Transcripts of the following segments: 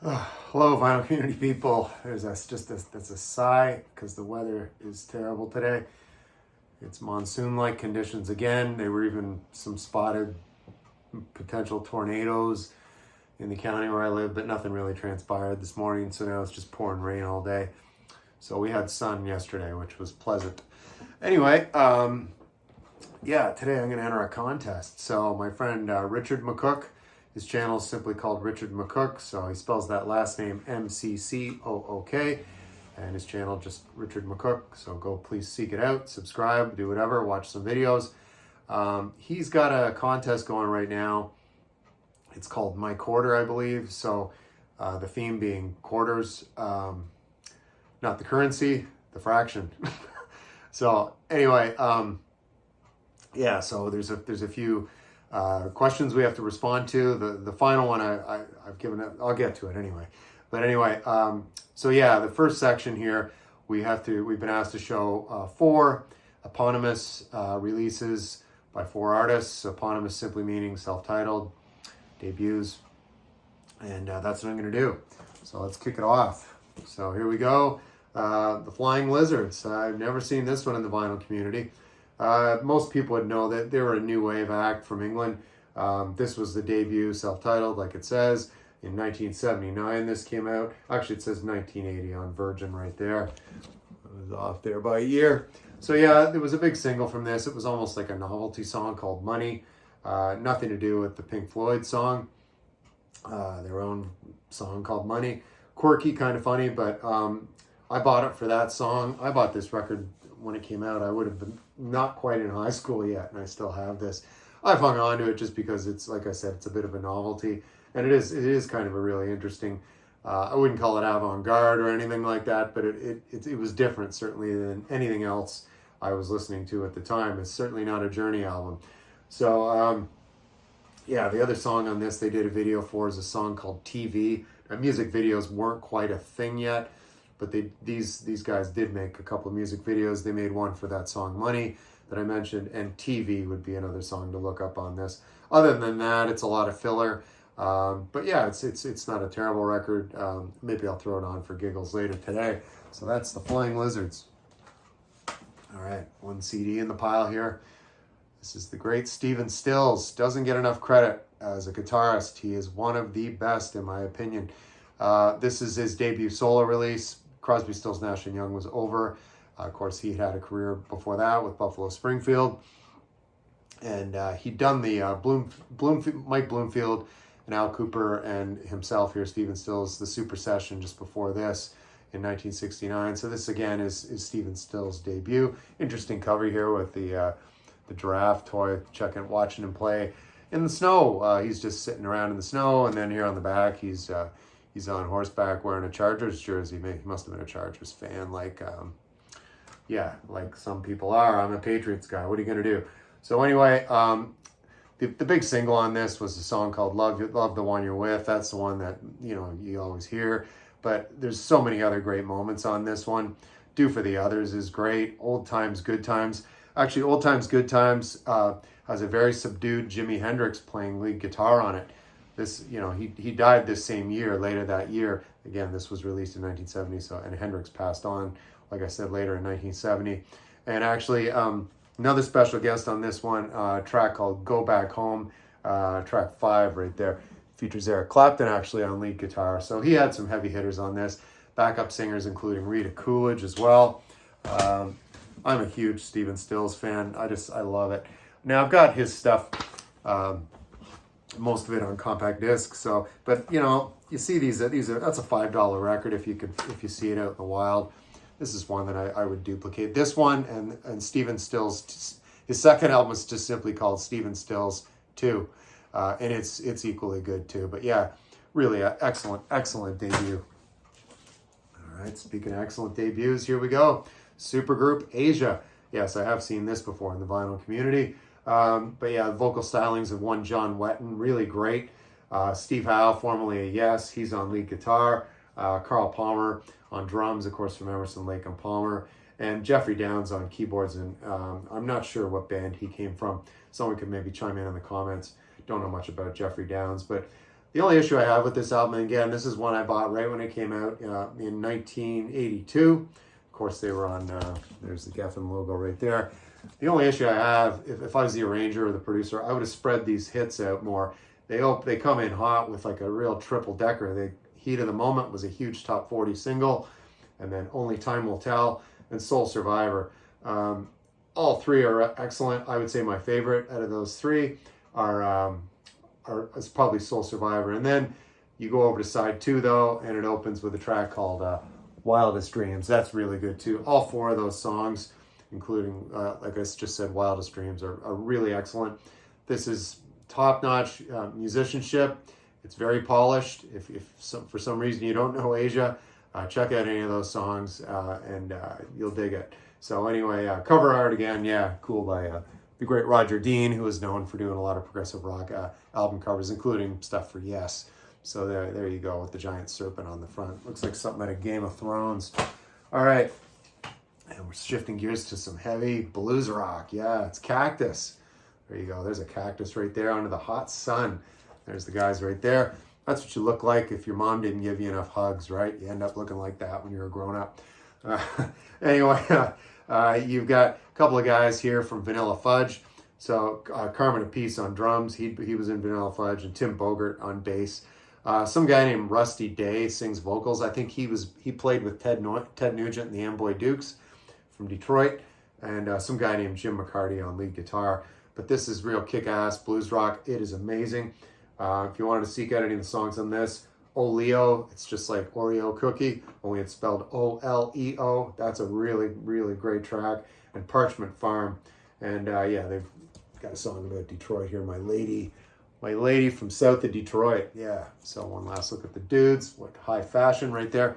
Hello, vinyl community people. That's a sigh because the weather is terrible today. It's monsoon-like conditions again. There were even some spotted potential tornadoes in the county where I live, but nothing really transpired this morning. So now it's just pouring rain all day. So we had sun yesterday, which was pleasant. Anyway, today I'm going to enter a contest. So my friend Richard McCook. His channel is simply called Richard McCook, so he spells that last name M-C-C-O-O-K, and his channel just Richard McCook, so go please seek it out, subscribe, do whatever, watch some videos. He's got a contest going right now. It's called My Quarter, I believe, so the theme being quarters, not the currency, the fraction. So anyway, so there's a few questions we have to respond to. The final one I've given it, I'll get to it anyway. But anyway, the first section here, we've been asked to show 4 eponymous releases by 4 artists. Eponymous simply meaning self-titled debuts. And that's what I'm going to do. So let's kick it off. So here we go. The Flying Lizards. I've never seen this one in the vinyl community. Most people would know that they were a new wave act from England. This was the debut, self-titled, like it says. In 1979, this came out. Actually, it says 1980 on Virgin right there. It was off there by a year. So yeah, there was a big single from this. It was almost like a novelty song called Money. Nothing to do with the Pink Floyd song. Their own song called Money. Quirky, kind of funny, but I bought it for that song. I bought this record when it came out. I would have been not quite in high school yet, and I still have this. I've hung on to it just because it's, like I said, it's a bit of a novelty, and it is kind of a really interesting, I wouldn't call it avant-garde or anything like that, but it was different certainly than anything else I was listening to at the time. It's certainly not a Journey album. So the other song on this they did a video for is a song called TV. Now, music videos weren't quite a thing yet, but these guys did make a couple of music videos. They made one for that song Money that I mentioned, and TV would be another song to look up on this. Other than that, it's a lot of filler. But yeah, it's not a terrible record. Maybe I'll throw it on for giggles later today. So that's the Flying Lizards. All right, 1 CD in the pile here. This is the great Stephen Stills. Doesn't get enough credit as a guitarist. He is one of the best, in my opinion. This is his debut solo release. Crosby, Stills, Nash & Young was over. Of course, he had a career before that with Buffalo Springfield. And he'd done the Mike Bloomfield and Al Cooper and himself here, Stephen Stills, the Super Session just before this in 1969. So this, again, is Stephen Stills' debut. Interesting cover here with the giraffe toy, watching him play in the snow. He's just sitting around in the snow, and then here on the back, he's on horseback wearing a Chargers jersey. He must have been a Chargers fan, like some people are. I'm a Patriots guy. What are you going to do? So anyway, the big single on this was a song called Love the One You're With. That's the one that, you always hear. But there's so many other great moments on this one. Do for the Others is great. Old Times, Good Times. Actually, Old Times, Good Times has a very subdued Jimi Hendrix playing lead guitar on it. This, he died this same year, later that year. Again, this was released in 1970, and Hendrix passed on, like I said, later in 1970. And actually, another special guest on this one, track called Go Back Home, track 5 right there, features Eric Clapton actually on lead guitar. So he had some heavy hitters on this. Backup singers including Rita Coolidge as well. I'm a huge Stephen Stills fan. I love it. Now, I've got his stuff, most of it on compact disc. So, but you see these are that's a $5 record if you see it out in the wild. This is one that I would duplicate. This one and Stephen Stills, his second album is just simply called Stephen Stills 2, and it's equally good too. But yeah, really an excellent debut. All right, speaking of excellent debuts, here we go. Supergroup Asia. Yes, I have seen this before in the vinyl community. But yeah, vocal stylings of one John Wetton, really great. Steve Howe, formerly a Yes, he's on lead guitar. Carl Palmer on drums, of course, from Emerson, Lake and Palmer. And Jeffrey Downs on keyboards. And I'm not sure what band he came from. Someone could maybe chime in the comments. Don't know much about Jeffrey Downs. But The only issue I have with this album, and again, this is one I bought right when it came out in 1982. Of course, they were on, there's the Geffen logo right there. The only issue I have, if I was the arranger or the producer, I would have spread these hits out more. They come in hot with like a real triple decker. The Heat of the Moment was a huge top 40 single, and then Only Time Will Tell and Soul Survivor. All three are excellent. I would say my favorite out of those three is probably Soul Survivor. And then you go over to side 2 though, and it opens with a track called Wildest Dreams. That's really good too. All 4 of those songs, including, like I just said, Wildest Dreams, are really excellent. This is top-notch musicianship. It's very polished. If for some reason you don't know Asia, check out any of those songs and you'll dig it. So anyway, cover art again, yeah, cool, by the great Roger Dean, who is known for doing a lot of progressive rock album covers, including stuff for Yes. So there you go, with the giant serpent on the front. Looks like something out of Game of Thrones. All right, and we're shifting gears to some heavy blues rock. Yeah, it's Cactus. There you go. There's a cactus right there under the hot sun. There's the guys right there. That's what you look like if your mom didn't give you enough hugs, right? You end up looking like that when you're a grown-up. Anyway, you've got a couple of guys here from Vanilla Fudge. So Carmen Apiece on drums. He was in Vanilla Fudge, and Tim Bogert on bass. Some guy named Rusty Day sings vocals. I think he played with Ted Nugent and the Amboy Dukes from Detroit, and some guy named Jim McCarty on lead guitar. But this is real kick-ass blues rock. It is amazing. If you wanted to seek out any of the songs on this, Oleo, it's just like Oreo cookie, only it's spelled O-L-E-O. That's a really, really great track. And Parchment Farm. And yeah, they've got a song about Detroit here. My lady from south of Detroit. Yeah, so one last look at the dudes. What high fashion right there. I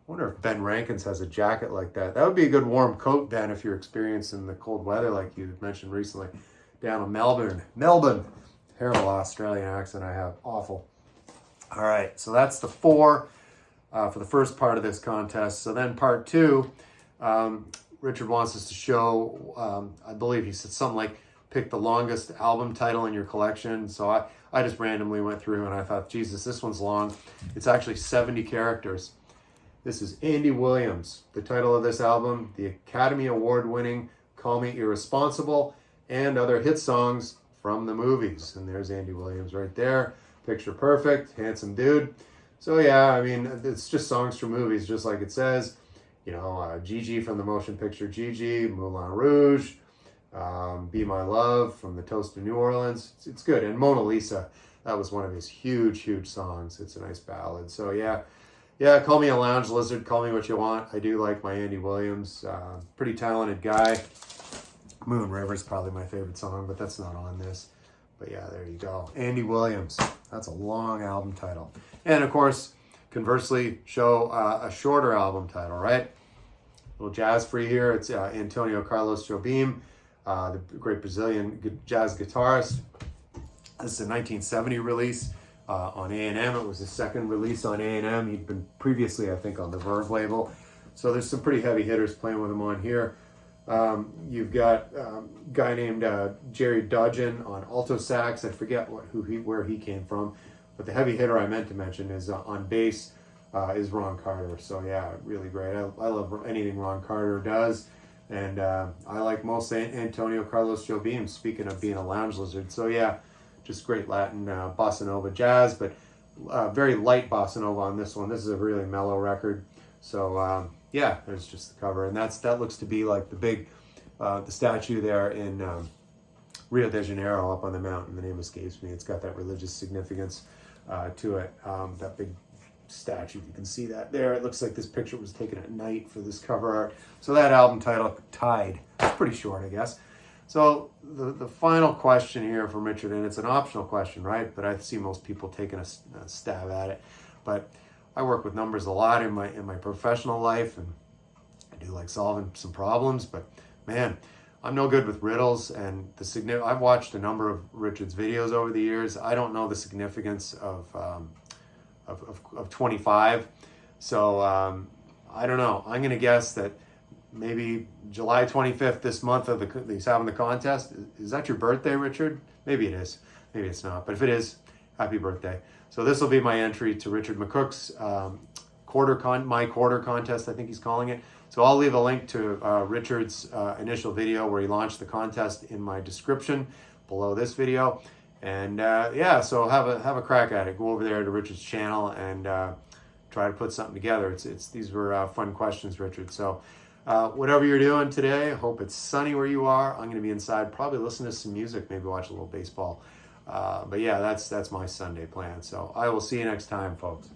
wonder if Ben Rankins has a jacket like that. That would be a good warm coat, Ben, if you're experiencing the cold weather like you mentioned recently down in Melbourne. Terrible Australian accent I have. Awful. All right, so that's the 4 for the first part of this contest. So then part 2, Richard wants us to show, I believe he said something like, pick the longest album title in your collection. So I just randomly went through and I thought, Jesus, this one's long. It's actually 70 characters. This is Andy Williams. The title of this album, the Academy Award-winning Call Me Irresponsible and other hit songs from the movies. And there's Andy Williams right there. Picture perfect, handsome dude. So yeah, I mean, it's just songs from movies, just like it says. You know, Gigi from the motion picture Gigi, Moulin Rouge, Be My Love from the Toast of New Orleans. It's good. And Mona Lisa, that was one of his huge, huge songs. It's a nice ballad. So yeah, call me a lounge lizard, call me what you want. I do like my Andy Williams. Pretty talented guy. Moon River's probably my favorite song, but that's not on this. But yeah, there you go. Andy Williams. That's a long album title. And of course, conversely, show a shorter album title, right? A little jazz free here. It's Antonio Carlos Jobim, the great Brazilian jazz guitarist. This is a 1970 release on A&M. It was his second release on A&M. He'd been previously, I think, on the Verve label. So there's some pretty heavy hitters playing with him on here. You've got a guy named Jerry Dudgeon on alto sax. I forget where he came from, but the heavy hitter I meant to mention is on bass is Ron Carter. So yeah, really great. I love anything Ron Carter does, and I like most Antonio Carlos Jobim. Speaking of being a lounge lizard, so yeah, just great Latin bossa nova jazz, but very light bossa nova on this one. This is a really mellow record. So yeah, there's just the cover, and that looks to be like the big, the statue there in Rio de Janeiro up on the mountain. The name escapes me. It's got that religious significance to it. That big statue, you can see that there. It looks like this picture was taken at night for this cover art. So that album title, Tide. It's pretty short, I guess. So the final question here from Richard, and it's an optional question, right? But I see most people taking a stab at it. But I work with numbers a lot in my professional life, and I do like solving some problems, but man, I'm no good with riddles, and I've watched a number of Richard's videos over the years. I don't know the significance of 25, so I don't know. I'm gonna guess that maybe July 25th this month he's having the contest. Is that your birthday, Richard? Maybe it is. Maybe it's not. But if it is, Happy birthday. So this will be my entry to Richard McCook's my quarter contest, I think he's calling it. So I'll leave a link to Richard's initial video where he launched the contest in my description below this video. And yeah, so have a crack at it. Go over there to Richard's channel and try to put something together. These were fun questions, Richard. So whatever you're doing today, I hope it's sunny where you are. I'm going to be inside, probably listen to some music, maybe watch a little baseball. But yeah, that's my Sunday plan. So I will see you next time, folks.